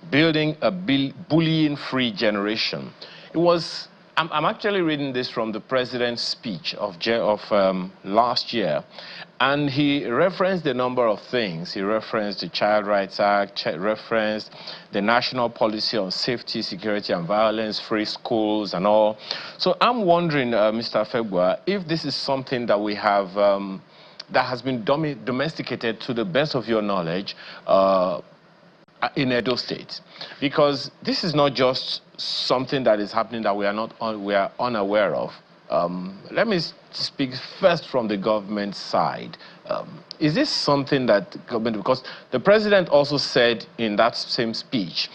Building a Bullying-Free Generation. It was, I'm actually reading this from the President's speech of last year, and he referenced a number of things. He referenced the Child Rights Act, referenced the National Policy on Safety, Security and Violence-Free Schools and all. So I'm wondering, Mr. Afegwu, if this is something that we have, that has been domesticated to the best of your knowledge in Edo State, because this is not just something that is happening that we are unaware of. Let me speak first from the government side. Is this something that government, because the president also said in that same speech,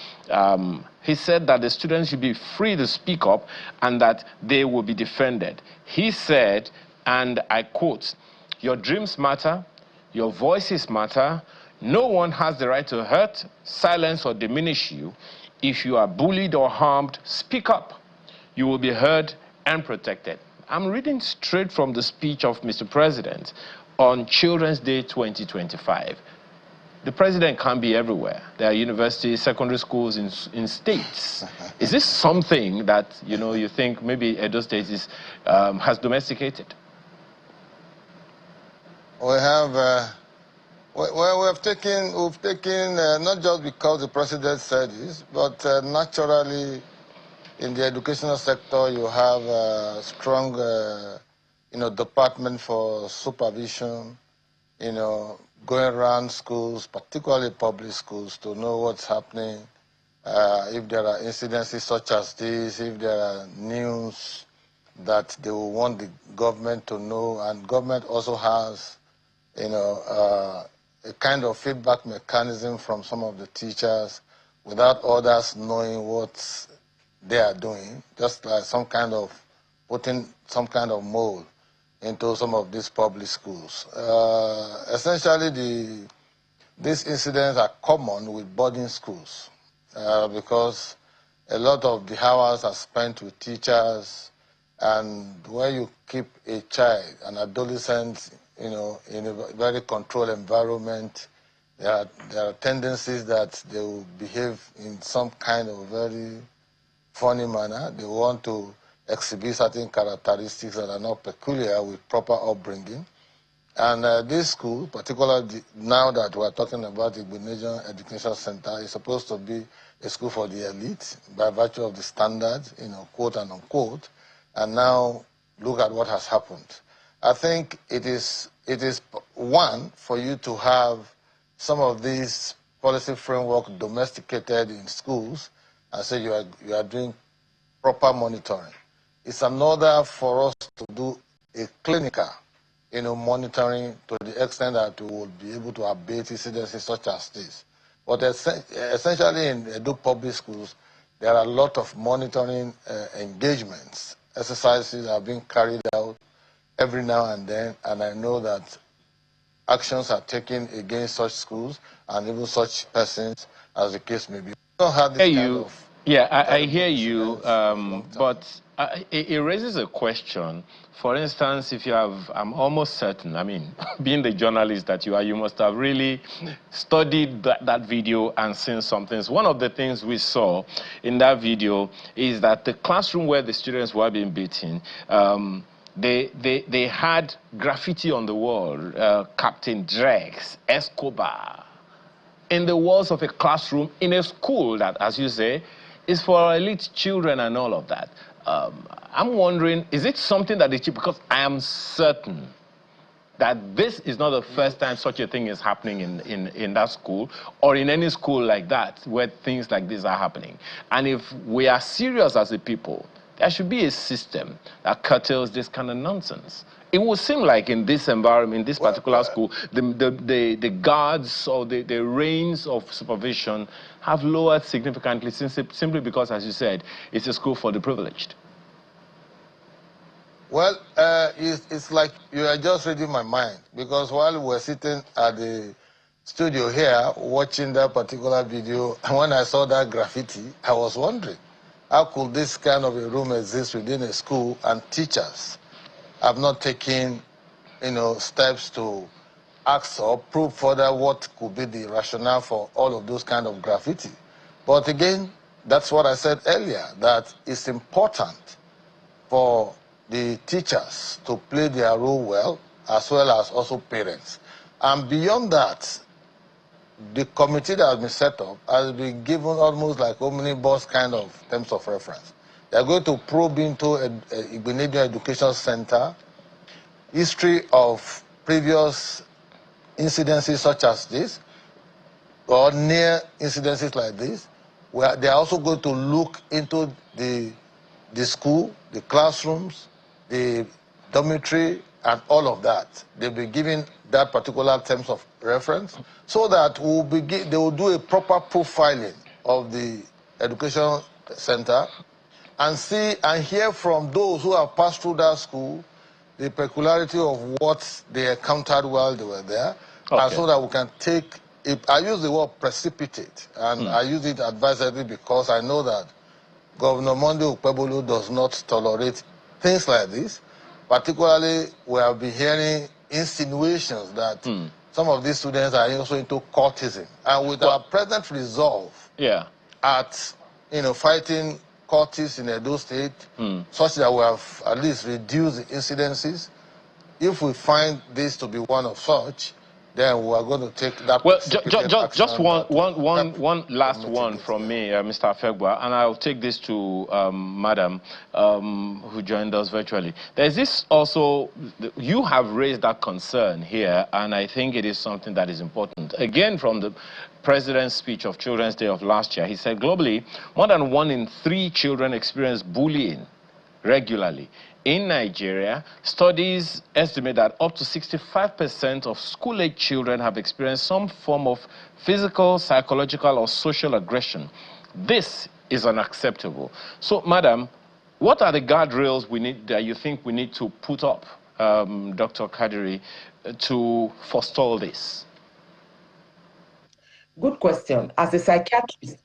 he said that the students should be free to speak up and that they will be defended. He said, and I quote, "Your dreams matter, your voices matter. No one has the right to hurt, silence, or diminish you. If you are bullied or harmed, speak up. You will be heard and protected." I'm reading straight from the speech of Mr. President on Children's Day 2025. The president can't be everywhere. There are universities, secondary schools in states. Is this something that you think maybe Edo State has domesticated? We have. We've taken not just because the president said this, but naturally, in the educational sector, you have a strong, department for supervision, going around schools, particularly public schools, to know what's happening. If there are incidences such as this, if there are news that they will want the government to know, and government also has, a kind of feedback mechanism from some of the teachers without others knowing what they are doing, just like some kind of putting some kind of mold into some of these public schools. Essentially, these incidents are common with boarding schools because a lot of the hours are spent with teachers, and when you keep a child, an adolescent, in a very controlled environment. There are tendencies that they will behave in some kind of very funny manner. They want to exhibit certain characteristics that are not peculiar with proper upbringing. And this school, particularly now that we're talking about the Igbinedion Education Center, is supposed to be a school for the elite by virtue of the standards, quote and unquote. And now look at what has happened. I think it is one for you to have some of these policy framework domesticated in schools and say you are doing proper monitoring. It's another for us to do a clinical monitoring to the extent that we will be able to abate incidences such as this. But essentially in Edo public schools, there are a lot of monitoring engagements. Exercises are being carried out every now and then, and I know that actions are taken against such schools and even such persons, as the case may be. We don't have this kind of... Yeah, I hear you, but it raises a question. For instance, if you have, I'm almost certain, I mean, being the journalist that you are, you must have really studied that video and seen some things. One of the things we saw in that video is that the classroom where the students were being beaten, they had graffiti on the wall, Captain Drex, Escobar, in the walls of a classroom in a school that, as you say, is for elite children and all of that. I'm wondering, is it something that because I am certain that this is not the first time such a thing is happening in that school or in any school like that where things like this are happening. And if we are serious as a people, there should be a system that curtails this kind of nonsense. It would seem like in this environment, in this particular school, the guards or the reins of supervision have lowered significantly simply because, as you said, it's a school for the privileged. Well, it's like you are just reading my mind, because while we were sitting at the studio here watching that particular video, when I saw that graffiti, I was wondering, how could this kind of a room exist within a school and teachers have not taken, steps to ask or prove further what could be the rationale for all of those kind of graffiti. But again, that's what I said earlier, that it's important for the teachers to play their role well, as well as also parents. And beyond that, the committee that has been set up has been given almost like omnibus kind of terms of reference. They're going to probe into Igbinedion Education Center, history of previous incidences such as this, or near incidences like this, where they are also going to look into the school, the classrooms, the dormitory, and all of that. They'll be giving that particular terms of reference so that they will do a proper profiling of the education center and see and hear from those who have passed through that school the peculiarity of what they encountered while they were there, and so that we can take it. I use the word precipitate, and I use it advisedly because I know that Governor Monday Ukpebulu does not tolerate things like this. Particularly, we have been hearing insinuations that some of these students are also into cultism. And with our present resolve at fighting cultists in Edo State, such that we have at least reduced the incidences, if we find this to be one of such, then we are going to take that. Well, just one last one from me, Mr. Afegwa, and I'll take this to Madam, who joined us virtually. There's this also, you have raised that concern here, and I think it is something that is important. Again, from the President's speech of Children's Day of last year, he said globally, more than 1 in 3 children experience bullying regularly. In Nigeria, studies estimate that up to 65% of school-age children have experienced some form of physical, psychological, or social aggression. This is unacceptable. So, Madam, what are the guardrails that you think we need to put up, Dr. Kadiri, to forestall this? Good question. As a psychiatrist,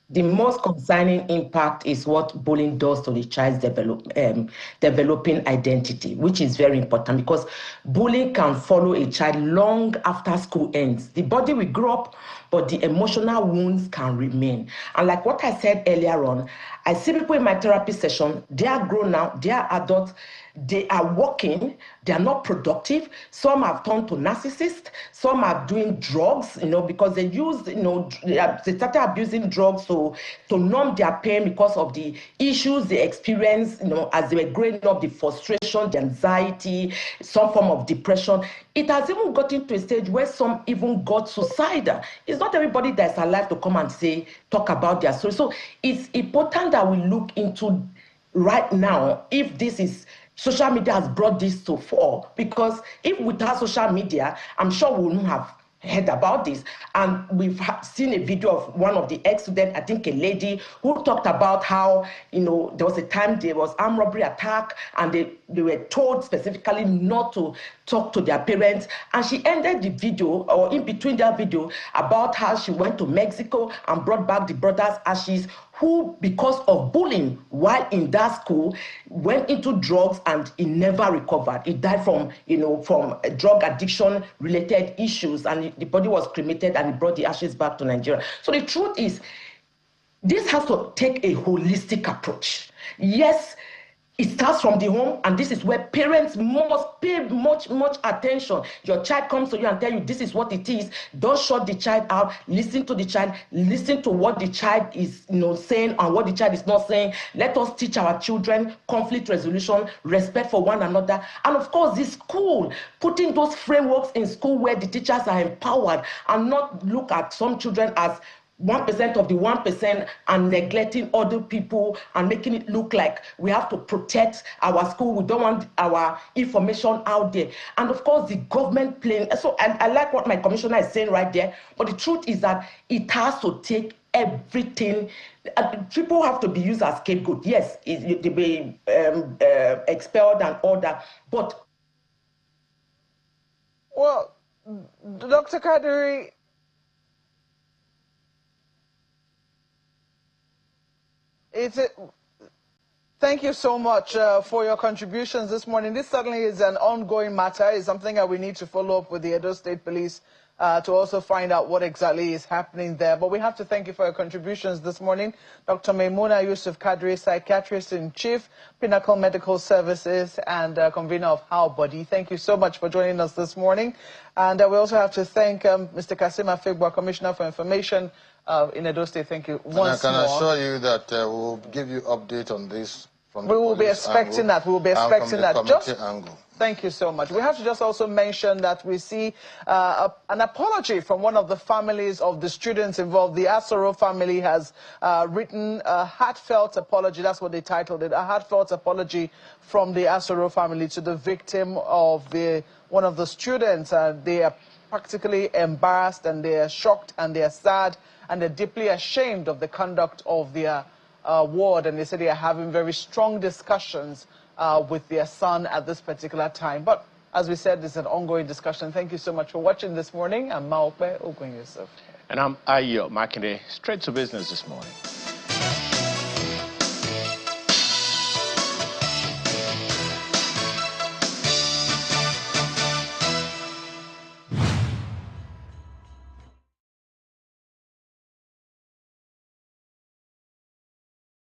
The most concerning impact is what bullying does to the child's developing identity, which is very important because bullying can follow a child long after school ends. The body will grow up, but the emotional wounds can remain. And like what I said earlier on, I see people in my therapy session, they are grown now, they are adults, they are working, they are not productive. Some have turned to narcissists, some are doing drugs, because they use, they started abusing drugs to numb their pain because of the issues they experienced, as they were growing up, the frustration, the anxiety, some form of depression. It has even gotten to a stage where some even got suicidal. It's not everybody that's alive to come and talk about their story. So it's important that we look into right now if this is social media has brought this to fore, because if without social media, I'm sure we wouldn't have heard about this. And we've seen a video of one of the ex-students, I think a lady, who talked about how, there was a time there was armed robbery attack and they were told specifically not to talk to their parents. And she ended the video, or in between that video, about how she went to Mexico and brought back the brothers' ashes, who, because of bullying while in that school, went into drugs and he never recovered. He died from drug addiction related issues, and the body was cremated and he brought the ashes back to Nigeria. So the truth is, this has to take a holistic approach. Yes, it starts from the home, and this is where parents must pay much attention. Your child comes to you and tell you this is what it is. Don't shut the child out. Listen to the child. Listen to what the child is saying and what the child is not saying. Let us teach our children conflict resolution, respect for one another. And of course, the school, putting those frameworks in school where the teachers are empowered and not look at some children as 1% of the 1% and neglecting other people and making it look like we have to protect our school. We don't want our information out there. And of course, the government playing. So I like what my commissioner is saying right there. But the truth is that it has to take everything. People have to be used as scapegoat. Yes, they be expelled and all that. But well, Dr. Kadiri, thank you so much for your contributions this morning. This certainly is an ongoing matter. It's something that we need to follow up with the Edo State Police to also find out what exactly is happening there. But we have to thank you for your contributions this morning. Dr. Maimuna Yusuf Kadri, Psychiatrist-in-Chief, Pinnacle Medical Services, and convener of How Body. Thank you so much for joining us this morning. And we also have to thank Mr. Kasim Afigwa, Commissioner for Information in Edo State. Thank you once more. And I can assure you that we'll give you update on this from the We will be expecting that. We will be expecting that. Just angle. Thank you so much. We have to just also mention that we see an apology from one of the families of the students involved. The Asoro family has written a heartfelt apology. That's what they titled it. A heartfelt apology from the Asoro family to the victim of one of the students. They are practically embarrassed, and they are shocked, and they are sad, and they're deeply ashamed of the conduct of their ward. And they say they are having very strong discussions with their son at this particular time. But as we said, this is an ongoing discussion. Thank you so much for watching this morning. I'm Maokbe Ogun Yusuf. And I'm Ayo Makinde. Straight to business this morning.